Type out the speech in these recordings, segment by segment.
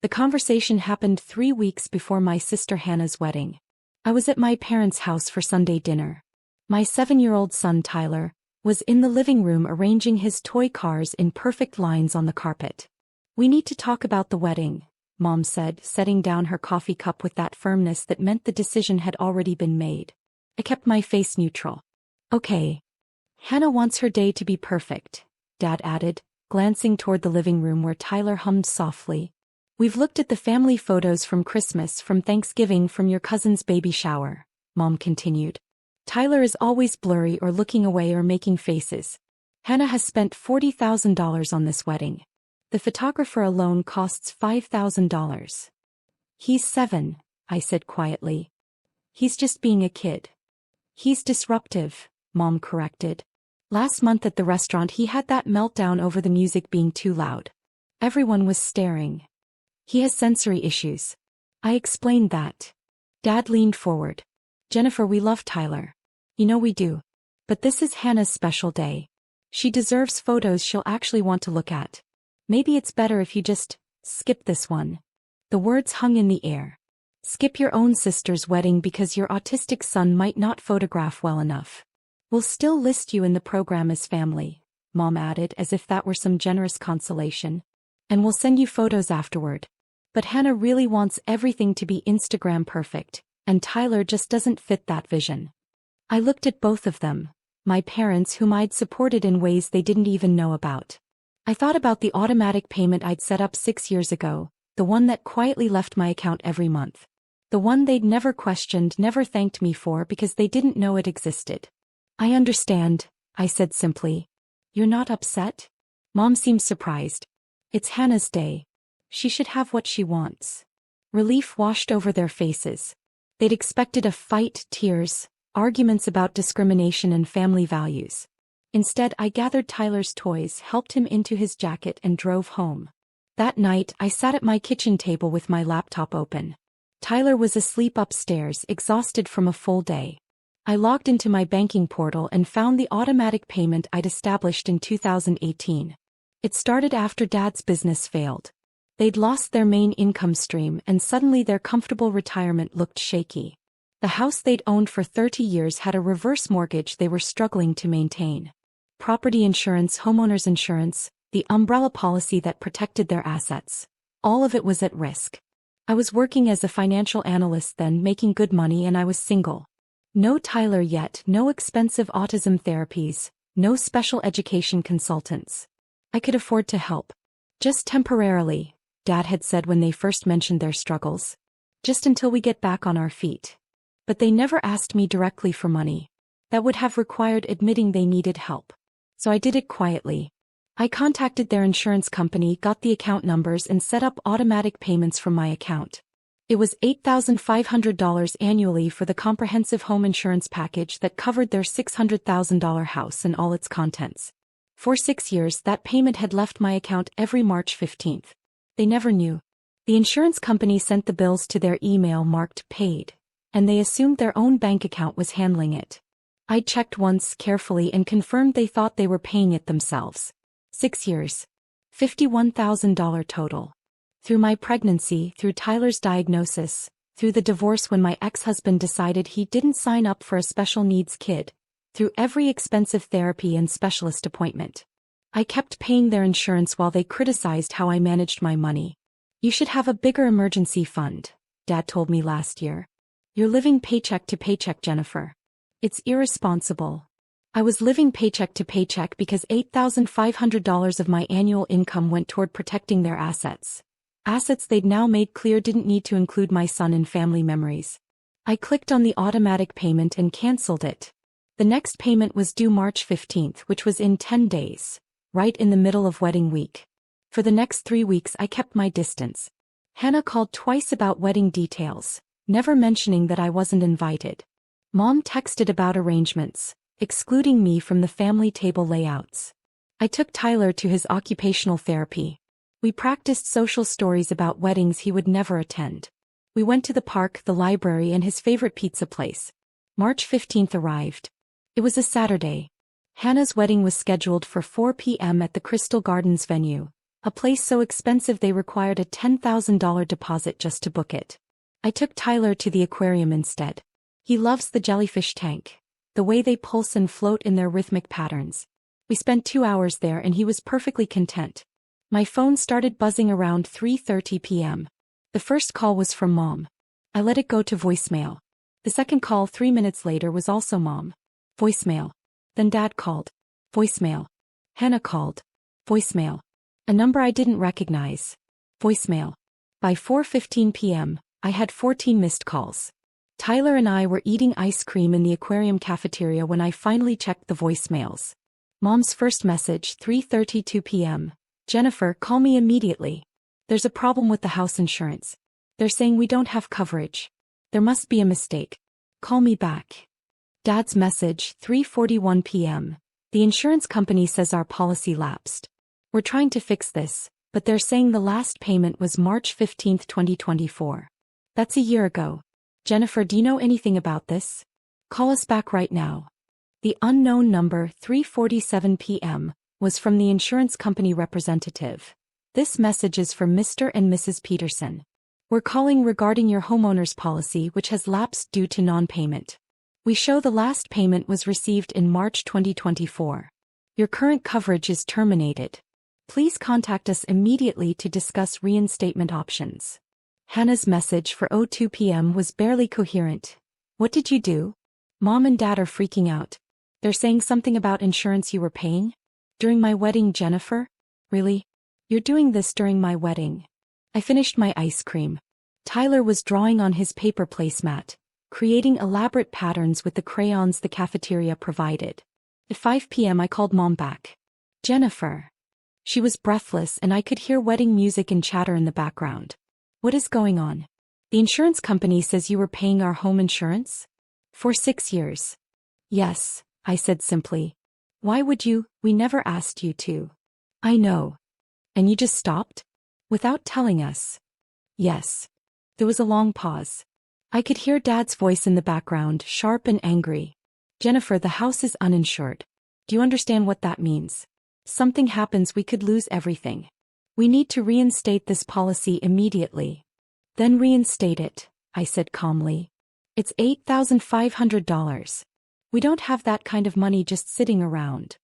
The conversation happened 3 weeks before my sister Hannah's wedding. I was at my parents' house for Sunday dinner. My 7-year-old son Tyler was in the living room arranging his toy cars in perfect lines on the carpet. "We need to talk about the wedding," Mom said, setting down her coffee cup with that firmness that meant the decision had already been made. I kept my face neutral. "Okay. Hannah wants her day to be perfect," Dad added, glancing toward the living room where Tyler hummed softly. "We've looked at the family photos from Christmas, from Thanksgiving, from your cousin's baby shower," Mom continued. "Tyler is always blurry or looking away or making faces. Hannah has spent $40,000 on this wedding. The photographer alone costs $5,000. "He's 7, I said quietly. "He's just being a kid." "He's disruptive," Mom corrected. "Last month at the restaurant he had that meltdown over the music being too loud. Everyone was staring. He has sensory issues." I explained that. Dad leaned forward. "Jennifer, we love Tyler. You know we do. But this is Hannah's special day. She deserves photos she'll actually want to look at. Maybe it's better if you just skip this one." The words hung in the air. "Skip your own sister's wedding because your autistic son might not photograph well enough. We'll still list you in the program as family," Mom added as if that were some generous consolation. "And we'll send you photos afterward. But Hannah really wants everything to be Instagram perfect, and Tyler just doesn't fit that vision." I looked at both of them, my parents whom I'd supported in ways they didn't even know about. I thought about the automatic payment I'd set up 6 years ago, the one that quietly left my account every month. The one they'd never questioned, never thanked me for because they didn't know it existed. "I understand," I said simply. "You're not upset?" Mom seemed surprised. "It's Hannah's day. She should have what she wants." Relief washed over their faces. They'd expected a fight, tears, arguments about discrimination and family values. Instead, I gathered Tyler's toys, helped him into his jacket, and drove home. That night, I sat at my kitchen table with my laptop open. Tyler was asleep upstairs, exhausted from a full day. I logged into my banking portal and found the automatic payment I'd established in 2018. It started after Dad's business failed. They'd lost their main income stream and suddenly their comfortable retirement looked shaky. The house they'd owned for 30 years had a reverse mortgage they were struggling to maintain. Property insurance, homeowners insurance, the umbrella policy that protected their assets. All of it was at risk. I was working as a financial analyst then, making good money, and I was single. No Tyler yet, no expensive autism therapies, no special education consultants. I could afford to help. "Just temporarily," Dad had said when they first mentioned their struggles. "Just until we get back on our feet." But they never asked me directly for money. That would have required admitting they needed help. So I did it quietly. I contacted their insurance company, got the account numbers, and set up automatic payments from my account. It was $8,500 annually for the comprehensive home insurance package that covered their $600,000 house and all its contents. For 6 years, that payment had left my account every March 15th. They never knew. The insurance company sent the bills to their email marked paid, and they assumed their own bank account was handling it. I checked once carefully and confirmed they thought they were paying it themselves. 6 years. $51,000 total. Through my pregnancy, through Tyler's diagnosis, through the divorce when my ex-husband decided he didn't sign up for a special needs kid, through every expensive therapy and specialist appointment. I kept paying their insurance while they criticized how I managed my money. "You should have a bigger emergency fund," Dad told me last year. "You're living paycheck to paycheck, Jennifer. It's irresponsible." I was living paycheck to paycheck because $8,500 of my annual income went toward protecting their assets. Assets they'd now made clear didn't need to include my son in family memories. I clicked on the automatic payment and canceled it. The next payment was due March 15th, which was in 10 days, right in the middle of wedding week. For the next 3 weeks I kept my distance. Hannah called twice about wedding details, never mentioning that I wasn't invited. Mom texted about arrangements, excluding me from the family table layouts. I took Tyler to his occupational therapy. We practiced social stories about weddings he would never attend. We went to the park, the library, and his favorite pizza place. March 15th arrived. It was a Saturday. Hannah's wedding was scheduled for 4 p.m. at the Crystal Gardens venue, A place so expensive they required a $10,000 deposit just to book it. I took Tyler to the aquarium instead. He loves the jellyfish tank, the way they pulse and float in their rhythmic patterns. We spent 2 hours there and he was perfectly content. My phone started buzzing around 3:30 p.m. The first call was from Mom. I let it go to voicemail. The second call 3 minutes later was also Mom. Voicemail. Then Dad called. Voicemail. Hannah called. Voicemail. A number I didn't recognize. Voicemail. By 4:15 p.m., I had 14 missed calls. Tyler and I were eating ice cream in the aquarium cafeteria when I finally checked the voicemails. Mom's first message, 3:32 p.m. Jennifer, call me immediately. There's a problem with the house insurance. They're saying we don't have coverage. There must be a mistake. Call me back. Dad's message, 3:41 p.m. The insurance company says our policy lapsed. We're trying to fix this, but they're saying the last payment was March 15, 2024. That's a year ago. Jennifer, do you know anything about this? Call us back right now. The unknown number, 3:47 p.m., was from the insurance company representative. This message is for Mr. and Mrs. Peterson. We're calling regarding your homeowner's policy which has lapsed due to non-payment. We show the last payment was received in March 2024. Your current coverage is terminated. Please contact us immediately to discuss reinstatement options. Hannah's message for 02 p.m. was barely coherent. What did you do? Mom and Dad are freaking out. They're saying something about insurance you were paying? During my wedding, Jennifer? Really? You're doing this during my wedding. I finished my ice cream. Tyler was drawing on his paper placemat, creating elaborate patterns with the crayons the cafeteria provided. At 5 p.m. I called Mom back. Jennifer. She was breathless and I could hear wedding music and chatter in the background. What is going on? The insurance company says you were paying our home insurance? For 6 years. Yes, I said simply. Why would you? We never asked you to. I know. And you just stopped? Without telling us. Yes. There was a long pause. I could hear Dad's voice in the background, sharp and angry. Jennifer, the house is uninsured. Do you understand what that means? Something happens, we could lose everything. We need to reinstate this policy immediately. Then reinstate it, I said calmly. It's $8,500. We don't have that kind of money just sitting around.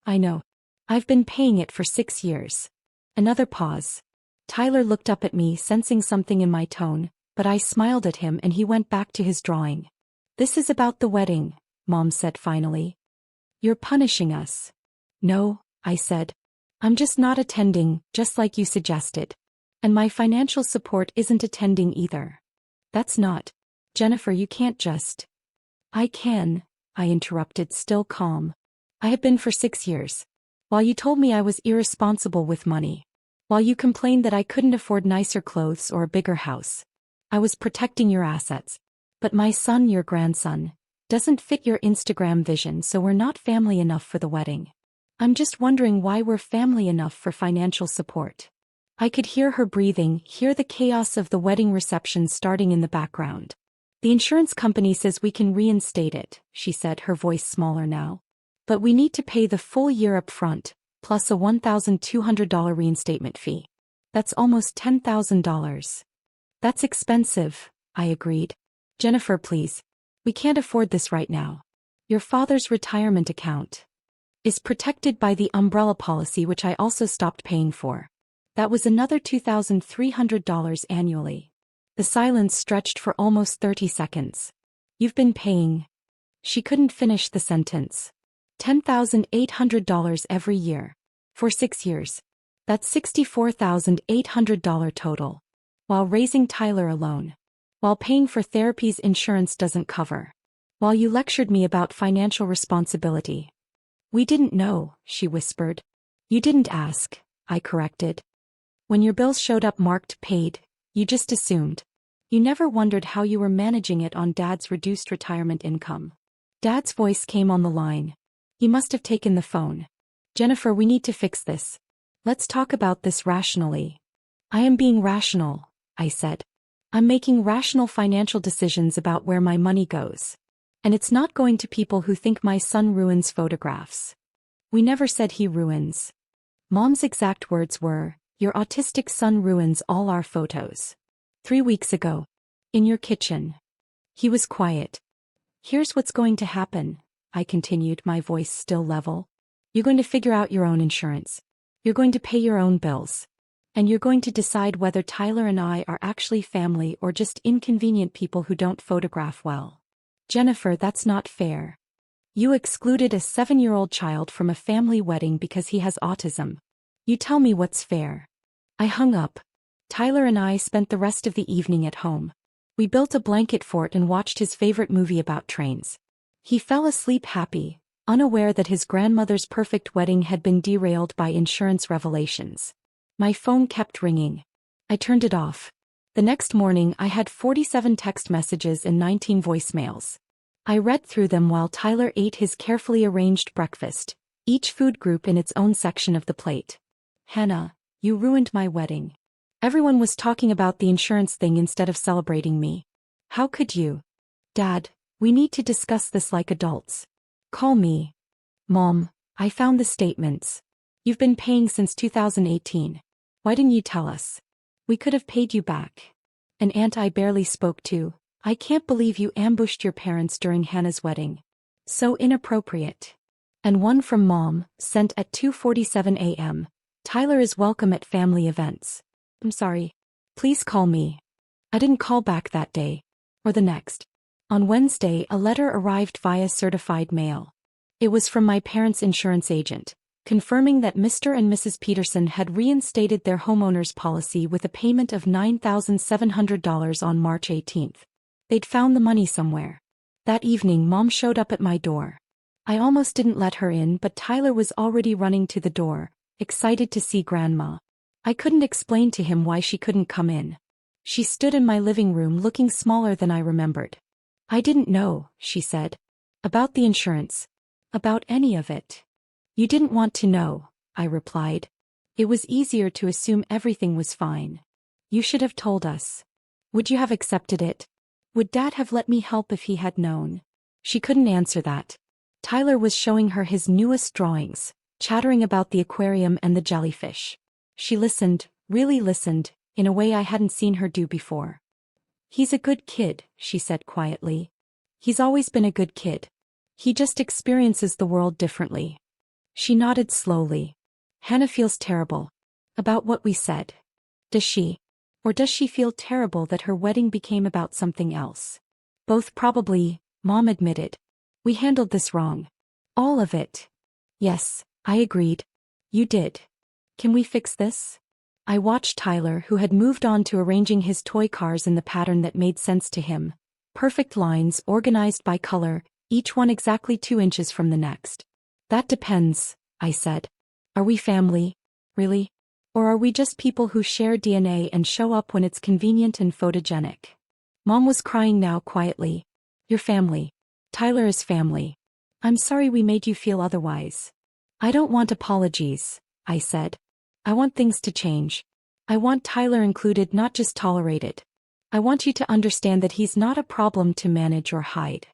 I know. I've been paying it for 6 years. Another pause. Tyler looked up at me, sensing something in my tone, but I smiled at him and he went back to his drawing. This is about the wedding, Mom said finally. You're punishing us. No, I said. I'm just not attending, just like you suggested. And my financial support isn't attending either. That's not. Jennifer, you can't just. I can, I interrupted, still calm. I have been for 6 years. While you told me I was irresponsible with money. While you complained that I couldn't afford nicer clothes or a bigger house. I was protecting your assets. But my son, your grandson, doesn't fit your Instagram vision, so we're not family enough for the wedding. I'm just wondering why we're family enough for financial support. I could hear her breathing, hear the chaos of the wedding reception starting in the background. The insurance company says we can reinstate it, she said, her voice smaller now. But we need to pay the full year up front, plus a $1,200 reinstatement fee. That's almost $10,000. That's expensive, I agreed. Jennifer, please. We can't afford this right now. Your father's retirement account is protected by the umbrella policy, which I also stopped paying for. That was another $2,300 annually. The silence stretched for almost 30 seconds. You've been paying. She couldn't finish the sentence. $10,800 every year. For 6 years. That's $64,800 total. While raising Tyler alone. While paying for therapies insurance doesn't cover. While you lectured me about financial responsibility. We didn't know, she whispered. You didn't ask, I corrected. When your bills showed up marked paid, you just assumed. You never wondered how you were managing it on Dad's reduced retirement income. Dad's voice came on the line. He must have taken the phone. Jennifer, we need to fix this. Let's talk about this rationally. I am being rational, I said. I'm making rational financial decisions about where my money goes. And it's not going to people who think my son ruins photographs. We never said he ruins. Mom's exact words were, Your autistic son ruins all our photos. 3 weeks ago. In your kitchen. He was quiet. Here's what's going to happen, I continued, my voice still level. You're going to figure out your own insurance. You're going to pay your own bills. And you're going to decide whether Tyler and I are actually family or just inconvenient people who don't photograph well. Jennifer, that's not fair. You excluded a 7-year-old child from a family wedding because he has autism. You tell me what's fair. I hung up. Tyler and I spent the rest of the evening at home. We built a blanket fort and watched his favorite movie about trains. He fell asleep happy, unaware that his grandmother's perfect wedding had been derailed by insurance revelations. My phone kept ringing. I turned it off. The next morning I had 47 text messages and 19 voicemails. I read through them while Tyler ate his carefully arranged breakfast, each food group in its own section of the plate. Hannah, you ruined my wedding. Everyone was talking about the insurance thing instead of celebrating me. How could you? Dad, we need to discuss this like adults. Call me. Mom, I found the statements. You've been paying since 2018. Why didn't you tell us? We could have paid you back. An aunt I barely spoke to. I can't believe you ambushed your parents during Hannah's wedding. So inappropriate. And one from Mom, sent at 2:47 a.m. Tyler is welcome at family events. I'm sorry. Please call me. I didn't call back that day. Or the next. On Wednesday, a letter arrived via certified mail. It was from my parents' insurance agent, confirming that Mr. and Mrs. Peterson had reinstated their homeowner's policy with a payment of $9,700 on March 18th. They'd found the money somewhere. That evening, Mom showed up at my door. I almost didn't let her in, but Tyler was already running to the door, excited to see Grandma. I couldn't explain to him why she couldn't come in. She stood in my living room looking smaller than I remembered. I didn't know, she said. About the insurance. About any of it. You didn't want to know, I replied. It was easier to assume everything was fine. You should have told us. Would you have accepted it? Would Dad have let me help if he had known? She couldn't answer that. Tyler was showing her his newest drawings, chattering about the aquarium and the jellyfish. She listened, really listened, in a way I hadn't seen her do before. He's a good kid, she said quietly. He's always been a good kid. He just experiences the world differently. She nodded slowly. Hannah feels terrible. About what we said. Does she? Or does she feel terrible that her wedding became about something else? Both probably, Mom admitted. We handled this wrong. All of it. Yes, I agreed. You did. Can we fix this? I watched Tyler, who had moved on to arranging his toy cars in the pattern that made sense to him. Perfect lines organized by color, each one exactly 2 inches from the next. That depends, I said. Are we family? Really? Or are we just people who share DNA and show up when it's convenient and photogenic? Mom was crying now quietly. Your family. Tyler is family. I'm sorry we made you feel otherwise. I don't want apologies, I said. I want things to change. I want Tyler included, not just tolerated. I want you to understand that he's not a problem to manage or hide.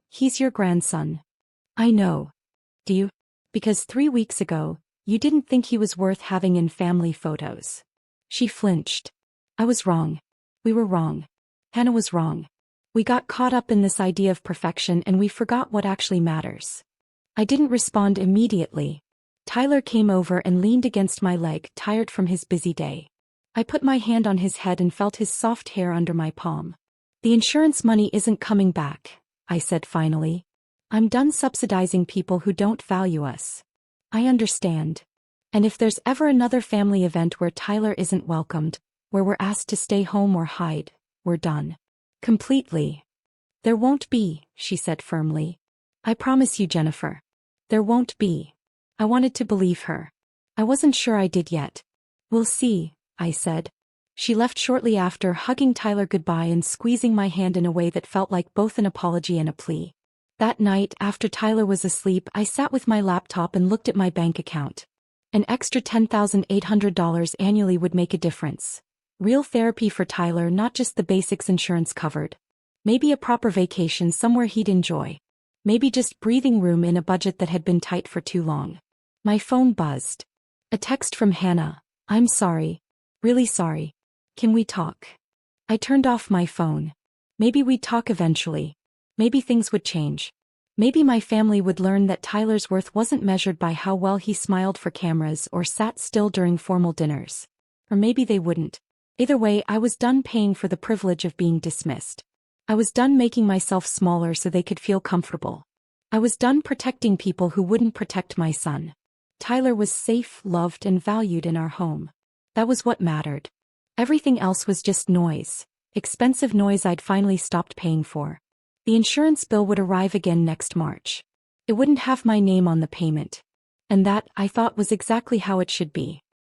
He's your grandson. I know. Do you? Because 3 weeks ago, you didn't think he was worth having in family photos. She flinched. I was wrong. We were wrong. Hannah was wrong. We got caught up in this idea of perfection and we forgot what actually matters. I didn't respond immediately. Tyler came over and leaned against my leg, tired from his busy day. I put my hand on his head and felt his soft hair under my palm. The insurance money isn't coming back, I said finally. I'm done subsidizing people who don't value us. I understand. And if there's ever another family event where Tyler isn't welcomed, where we're asked to stay home or hide, we're done. Completely. There won't be, she said firmly. I promise you, Jennifer. There won't be. I wanted to believe her. I wasn't sure I did yet. We'll see, I said. She left shortly after, hugging Tyler goodbye and squeezing my hand in a way that felt like both an apology and a plea. That night, after Tyler was asleep, I sat with my laptop and looked at my bank account. An extra $10,800 annually would make a difference. Real therapy for Tyler, not just the basics insurance covered. Maybe a proper vacation somewhere he'd enjoy. Maybe just breathing room in a budget that had been tight for too long. My phone buzzed. A text from Hannah. I'm sorry. Really sorry. Can we talk? I turned off my phone. Maybe we'd talk eventually. Maybe things would change. Maybe my family would learn that Tyler's worth wasn't measured by how well he smiled for cameras or sat still during formal dinners. Or maybe they wouldn't. Either way, I was done paying for the privilege of being dismissed. I was done making myself smaller so they could feel comfortable. I was done protecting people who wouldn't protect my son. Tyler was safe, loved, and valued in our home. That was what mattered. Everything else was just noise. Expensive noise I'd finally stopped paying for. The insurance bill would arrive again next March. It wouldn't have my name on the payment. And that, I thought, was exactly how it should be.